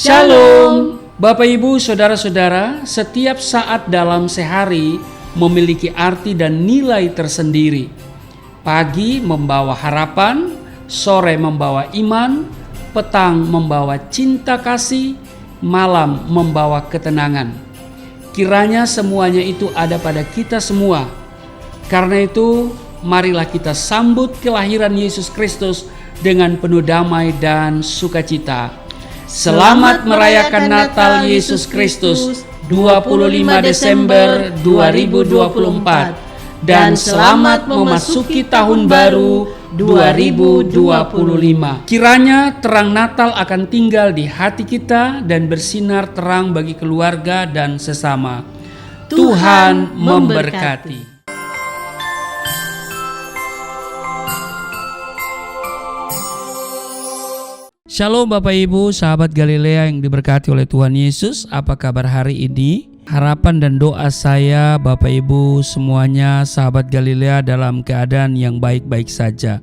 Shalom. Bapak Ibu, saudara-saudara, setiap saat dalam sehari memiliki arti dan nilai tersendiri. Pagi membawa harapan, sore membawa iman, petang membawa cinta kasih, malam membawa ketenangan. Kiranya semuanya itu ada pada kita semua. Karena itu, marilah kita sambut kelahiran Yesus Kristus dengan penuh damai dan sukacita. Selamat merayakan Natal Yesus Kristus 25 Desember 2024 dan selamat memasuki tahun baru 2025. Kiranya terang Natal akan tinggal di hati kita dan bersinar terang bagi keluarga dan sesama. Tuhan memberkati. Shalom Bapak Ibu, sahabat Galilea yang diberkati oleh Tuhan Yesus. Apa kabar hari ini? Harapan dan doa saya Bapak Ibu semuanya sahabat Galilea dalam keadaan yang baik-baik saja.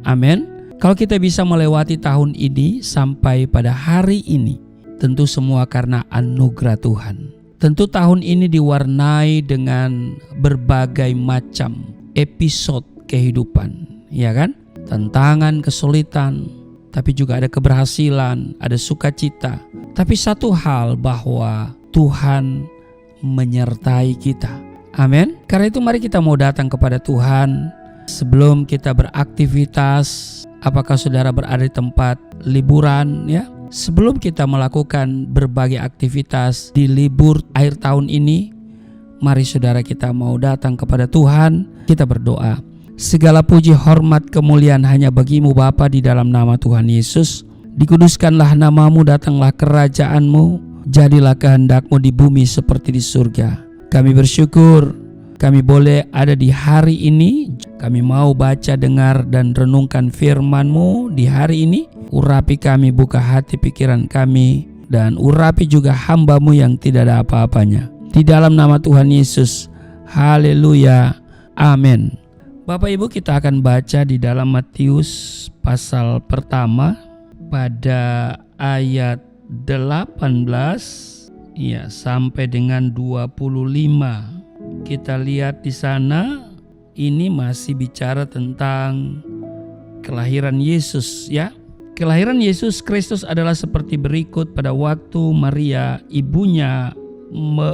Amin. Kalau kita bisa melewati tahun ini sampai pada hari ini, tentu semua karena anugerah Tuhan. Tentu tahun ini diwarnai dengan berbagai macam episode kehidupan, ya kan? Tantangan, kesulitan, tapi juga ada keberhasilan, ada sukacita. Tapi satu hal bahwa Tuhan menyertai kita. Amin. Karena itu mari kita mau datang kepada Tuhan sebelum kita beraktivitas. Apakah saudara berada di tempat liburan ya? Sebelum kita melakukan berbagai aktivitas di libur akhir tahun ini, mari saudara kita mau datang kepada Tuhan, kita berdoa. Segala puji, hormat, kemuliaan hanya bagimu Bapa di dalam nama Tuhan Yesus. Dikuduskanlah namamu, datanglah kerajaanmu, jadilah kehendakmu di bumi seperti di surga. Kami bersyukur kami boleh ada di hari ini. Kami mau baca, dengar, dan renungkan firman-Mu di hari ini. Urapi kami, buka hati pikiran kami, dan urapi juga hamba-Mu yang tidak ada apa-apanya. Di dalam nama Tuhan Yesus. Haleluya. Amin. Bapak Ibu, kita akan baca di dalam Matius pasal pertama pada ayat 18 ya sampai dengan 25. Kita lihat di sana ini masih bicara tentang kelahiran Yesus ya. Kelahiran Yesus Kristus adalah seperti berikut. Pada waktu Maria ibunya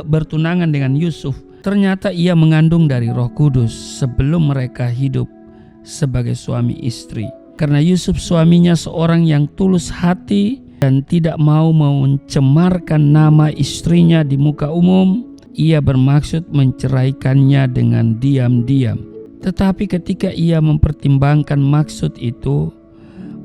bertunangan dengan Yusuf, ternyata ia mengandung dari Roh Kudus sebelum mereka hidup sebagai suami istri. Karena Yusuf suaminya seorang yang tulus hati dan tidak mau mencemarkan nama istrinya di muka umum, ia bermaksud menceraikannya dengan diam-diam. Tetapi ketika ia mempertimbangkan maksud itu,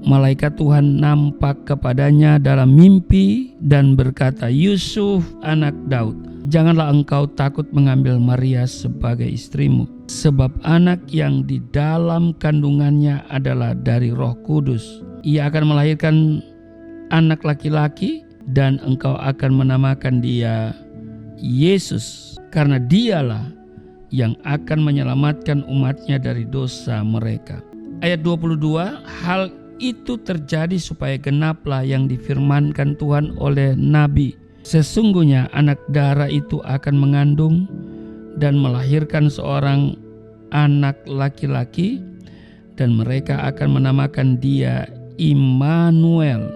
malaikat Tuhan nampak kepadanya dalam mimpi dan berkata, "Yusuf, anak Daud, janganlah engkau takut mengambil Maria sebagai istrimu, sebab anak yang di dalam kandungannya adalah dari Roh Kudus. Ia akan melahirkan anak laki-laki dan engkau akan menamakan dia Yesus, karena dialah yang akan menyelamatkan umatnya dari dosa mereka." Ayat 22, hal itu terjadi supaya genaplah yang difirmankan Tuhan oleh Nabi. Sesungguhnya anak darah itu akan mengandung dan melahirkan seorang anak laki-laki, dan mereka akan menamakan dia Immanuel,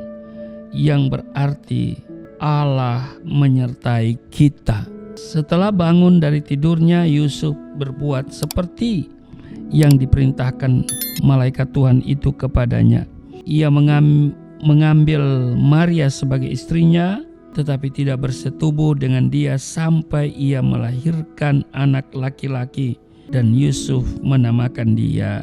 yang berarti Allah menyertai kita. Setelah bangun dari tidurnya, Yusuf berbuat seperti yang diperintahkan malaikat Tuhan itu kepadanya. Ia mengambil Maria sebagai istrinya, tetapi tidak bersetubuh dengan dia sampai ia melahirkan anak laki-laki, dan Yusuf menamakan dia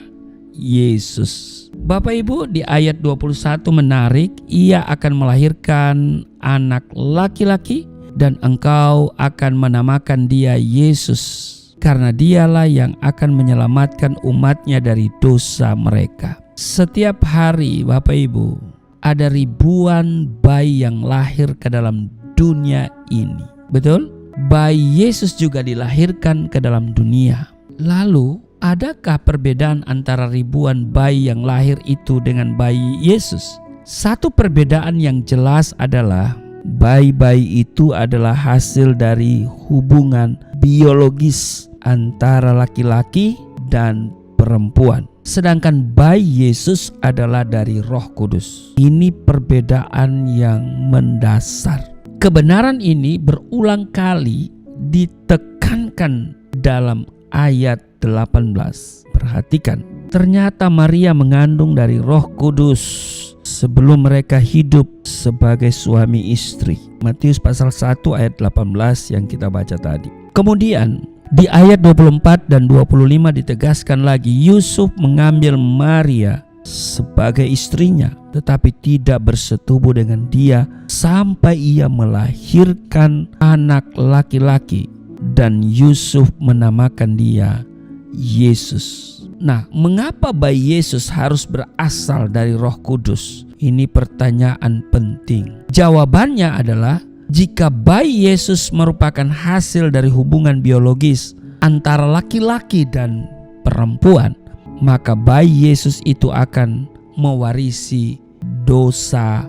Yesus. Bapak Ibu, di ayat 21 menarik, ia akan melahirkan anak laki-laki dan engkau akan menamakan dia Yesus, karena dialah yang akan menyelamatkan umatnya dari dosa mereka. Setiap hari Bapak Ibu, ada ribuan bayi yang lahir ke dalam dunia ini. Betul? Bayi Yesus juga dilahirkan ke dalam dunia. Lalu, adakah perbedaan antara ribuan bayi yang lahir itu dengan bayi Yesus? Satu perbedaan yang jelas adalah Bayi-bayi itu adalah hasil dari hubungan biologis antara laki-laki dan perempuan. Sedangkan bayi Yesus adalah dari Roh Kudus. Ini perbedaan yang mendasar. Kebenaran ini berulang kali ditekankan dalam ayat 18. Perhatikan, ternyata Maria mengandung dari Roh Kudus sebelum mereka hidup sebagai suami istri. Matius pasal 1 ayat 18 yang kita baca tadi. Kemudian di ayat 24 dan 25 ditegaskan lagi, Yusuf mengambil Maria sebagai istrinya, tetapi tidak bersetubuh dengan dia sampai ia melahirkan anak laki-laki, dan Yusuf menamakan dia Yesus. Nah, mengapa bayi Yesus harus berasal dari Roh Kudus? Ini pertanyaan penting. Jawabannya adalah, jika bayi Yesus merupakan hasil dari hubungan biologis antara laki-laki dan perempuan, maka bayi Yesus itu akan mewarisi dosa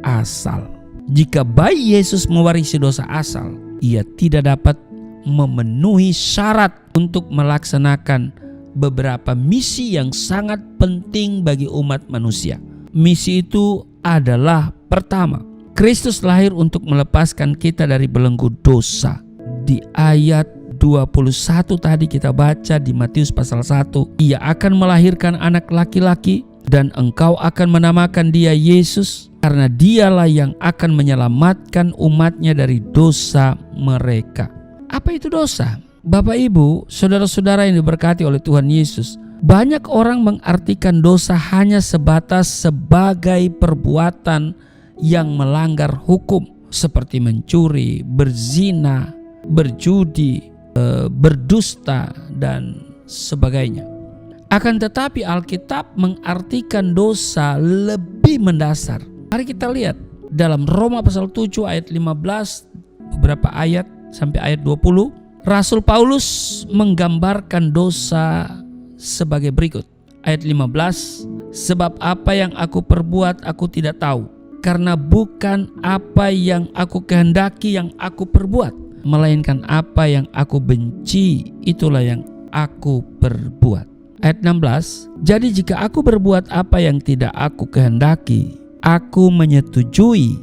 asal. Jika bayi Yesus mewarisi dosa asal, ia tidak dapat memenuhi syarat untuk melaksanakan beberapa misi yang sangat penting bagi umat manusia. Misi itu adalah, pertama, Kristus lahir untuk melepaskan kita dari belenggu dosa. Di ayat 21 tadi kita baca di Matius pasal 1, ia akan melahirkan anak laki-laki dan engkau akan menamakan dia Yesus, karena dialah yang akan menyelamatkan umatnya dari dosa mereka. Apa itu dosa? Bapak, Ibu, saudara-saudara yang diberkati oleh Tuhan Yesus, banyak orang mengartikan dosa hanya sebatas sebagai perbuatan yang melanggar hukum, seperti mencuri, berzina, berjudi, berdusta, dan sebagainya. Akan tetapi Alkitab mengartikan dosa lebih mendasar. Mari kita lihat dalam Roma pasal 7 ayat 15, beberapa ayat sampai ayat 20. Rasul Paulus menggambarkan dosa sebagai berikut. Ayat 15, sebab apa yang aku perbuat aku tidak tahu, karena bukan apa yang aku kehendaki yang aku perbuat, melainkan apa yang aku benci itulah yang aku perbuat. Ayat 16, jadi jika aku berbuat apa yang tidak aku kehendaki, aku menyetujui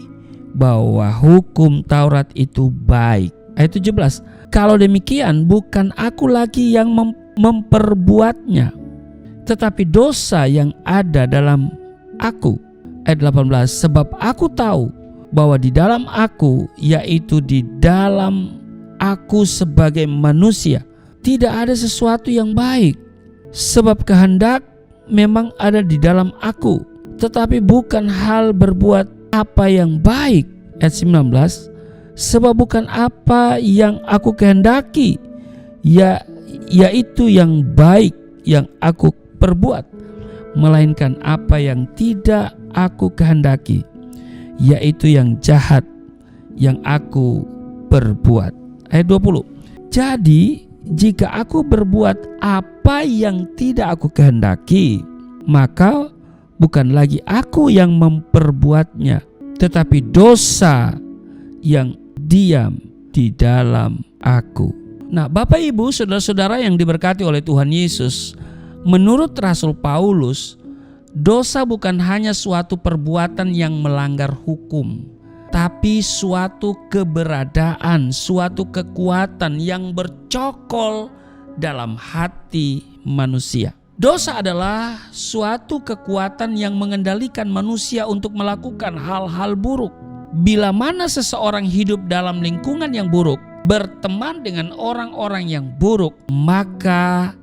bahwa hukum Taurat itu baik. Ayat 17, kalau demikian bukan aku lagi yang memperbuatnya, tetapi dosa yang ada dalam aku. Ayat 18, sebab aku tahu bahwa di dalam aku, yaitu di dalam aku sebagai manusia, tidak ada sesuatu yang baik. Sebab kehendak memang ada di dalam aku, tetapi bukan hal berbuat apa yang baik. Ayat 19, sebab bukan apa yang aku kehendaki, yaitu yang baik yang aku perbuat, melainkan apa yang tidak aku kehendaki, yaitu yang jahat yang aku perbuat. Ayat 20, jadi jika aku berbuat apa yang tidak aku kehendaki, maka bukan lagi aku yang memperbuatnya, tetapi dosa yang diam di dalam aku. Nah, Bapak, Ibu, saudara-saudara yang diberkati oleh Tuhan Yesus, menurut Rasul Paulus, dosa bukan hanya suatu perbuatan yang melanggar hukum, tapi suatu keberadaan, suatu kekuatan yang bercokol dalam hati manusia. Dosa adalah suatu kekuatan yang mengendalikan manusia untuk melakukan hal-hal buruk. Bila mana seseorang hidup dalam lingkungan yang buruk, berteman dengan orang-orang yang buruk, maka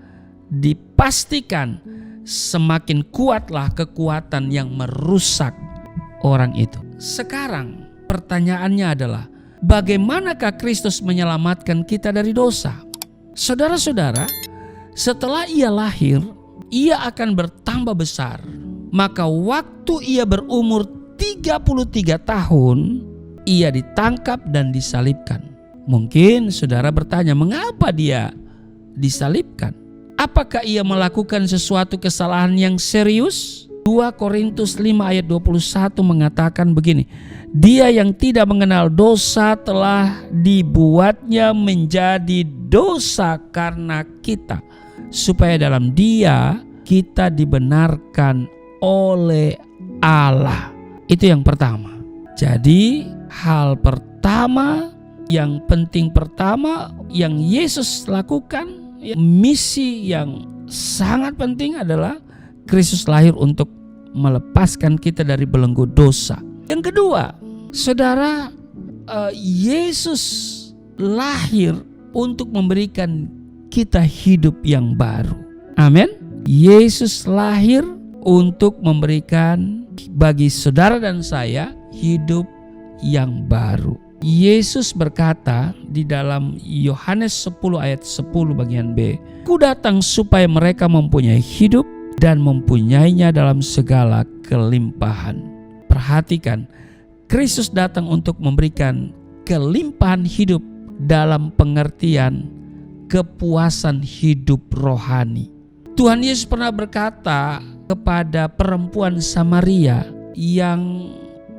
dipastikan semakin kuatlah kekuatan yang merusak orang itu. Sekarang pertanyaannya adalah, bagaimanakah Kristus menyelamatkan kita dari dosa? Saudara-saudara, setelah ia lahir, ia akan bertambah besar. Maka waktu ia berumur 33 tahun, ia ditangkap dan disalibkan. Mungkin saudara bertanya, mengapa dia disalibkan? Apakah ia melakukan sesuatu kesalahan yang serius? 2 Korintus 5 ayat 21 mengatakan begini, Dia yang tidak mengenal dosa telah dibuatnya menjadi dosa karena kita, supaya dalam Dia kita dibenarkan oleh Allah. Itu yang pertama. Jadi hal pertama, yang penting pertama yang Yesus lakukan, misi yang sangat penting adalah Kristus lahir untuk melepaskan kita dari belenggu dosa. Yang kedua, saudara, Yesus lahir untuk memberikan kita hidup yang baru. Amin. Yesus lahir untuk memberikan bagi saudara dan saya hidup yang baru. Yesus berkata di dalam Yohanes 10 ayat 10 bagian B, Ku datang supaya mereka mempunyai hidup dan mempunyainya dalam segala kelimpahan. Perhatikan, Kristus datang untuk memberikan kelimpahan hidup dalam pengertian kepuasan hidup rohani. Tuhan Yesus pernah berkata kepada perempuan Samaria yang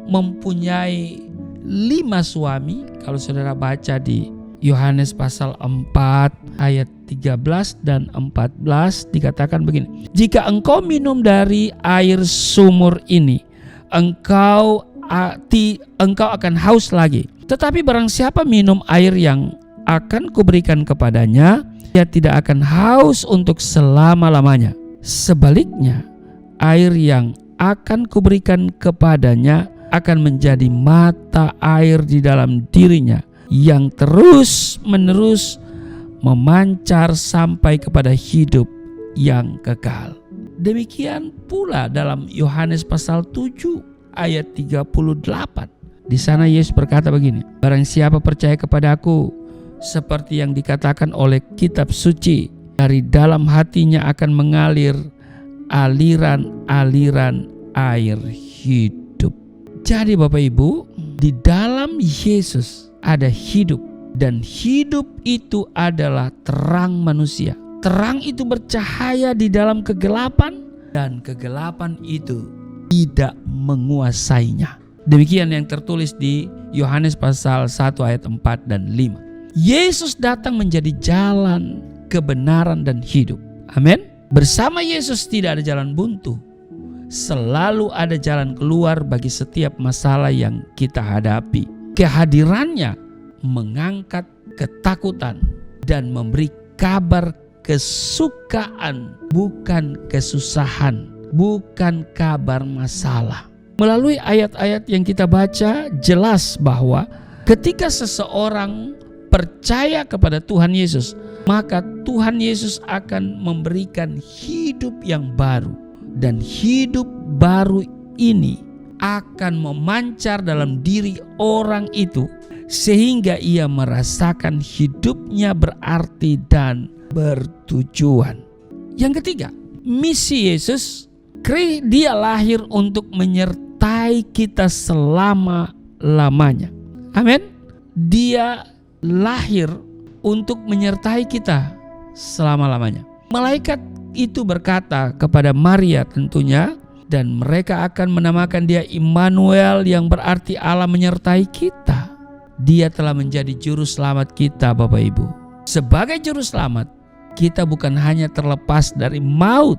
mempunyai 5 suami. Kalau saudara baca di Yohanes pasal 4 ayat 13 dan 14 dikatakan begini, Jika engkau minum dari air sumur ini, engkau akan haus lagi. Tetapi barang siapa minum air yang akan kuberikan kepadanya, ia tidak akan haus untuk selama-lamanya. Sebaliknya, air yang akan kuberikan kepadanya akan menjadi mata air di dalam dirinya, yang terus-menerus memancar sampai kepada hidup yang kekal. Demikian pula dalam Yohanes pasal 7 ayat 38. Di sana Yesus berkata begini, Barang siapa percaya kepada-Aku, seperti yang dikatakan oleh kitab suci, dari dalam hatinya akan mengalir aliran-aliran air hidup. Jadi Bapak Ibu, di dalam Yesus ada hidup, dan hidup itu adalah terang manusia. Terang itu bercahaya di dalam kegelapan, dan kegelapan itu tidak menguasainya. Demikian yang tertulis di Yohanes pasal 1 ayat 4 dan 5. Yesus datang menjadi jalan, kebenaran dan hidup. Amin. Bersama Yesus tidak ada jalan buntu. Selalu ada jalan keluar bagi setiap masalah yang kita hadapi. Kehadirannya mengangkat ketakutan dan memberi kabar kesukaan, bukan kesusahan, bukan kabar masalah. Melalui ayat-ayat yang kita baca, jelas bahwa ketika seseorang percaya kepada Tuhan Yesus, maka Tuhan Yesus akan memberikan hidup yang baru. Dan hidup baru ini akan memancar dalam diri orang itu, sehingga ia merasakan hidupnya berarti dan bertujuan. Yang ketiga, misi Yesus, Dia lahir untuk menyertai kita selama-lamanya. Amin. Dia lahir untuk menyertai kita selama-lamanya. Malaikat itu berkata kepada Maria tentunya, dan mereka akan menamakan dia Immanuel, yang berarti Allah menyertai kita. Dia telah menjadi juru selamat kita, Bapak Ibu. Sebagai juru selamat, kita bukan hanya terlepas dari maut,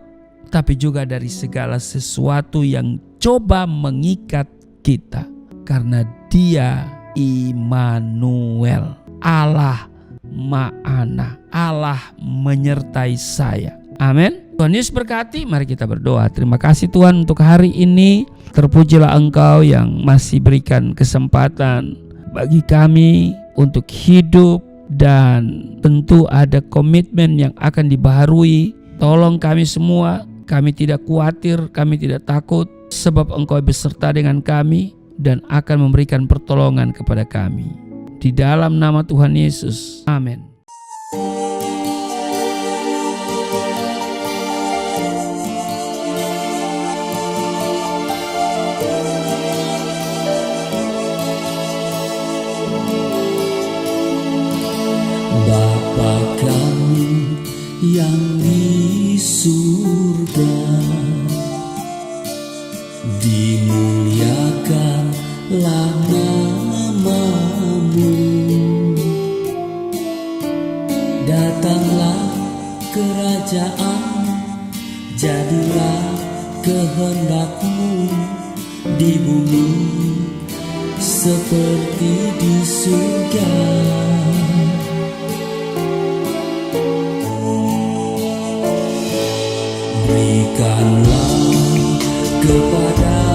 tapi juga dari segala sesuatu yang coba mengikat kita. Karena Dia Immanuel, Allah Ma'ana, Allah menyertai saya. Amin. Tuhan Yesus berkati. Mari kita berdoa. Terima kasih Tuhan untuk hari ini. Terpujilah Engkau yang masih berikan kesempatan bagi kami untuk hidup, dan tentu ada komitmen yang akan dibaharui. Tolong kami semua. Kami tidak khawatir, kami tidak takut, sebab Engkau beserta dengan kami dan akan memberikan pertolongan kepada kami. Di dalam nama Tuhan Yesus. Amin. Bapa kami yang di surga, kerajaan, jadilah kehendak-Mu di bumi seperti di surga. Berikanlah kepada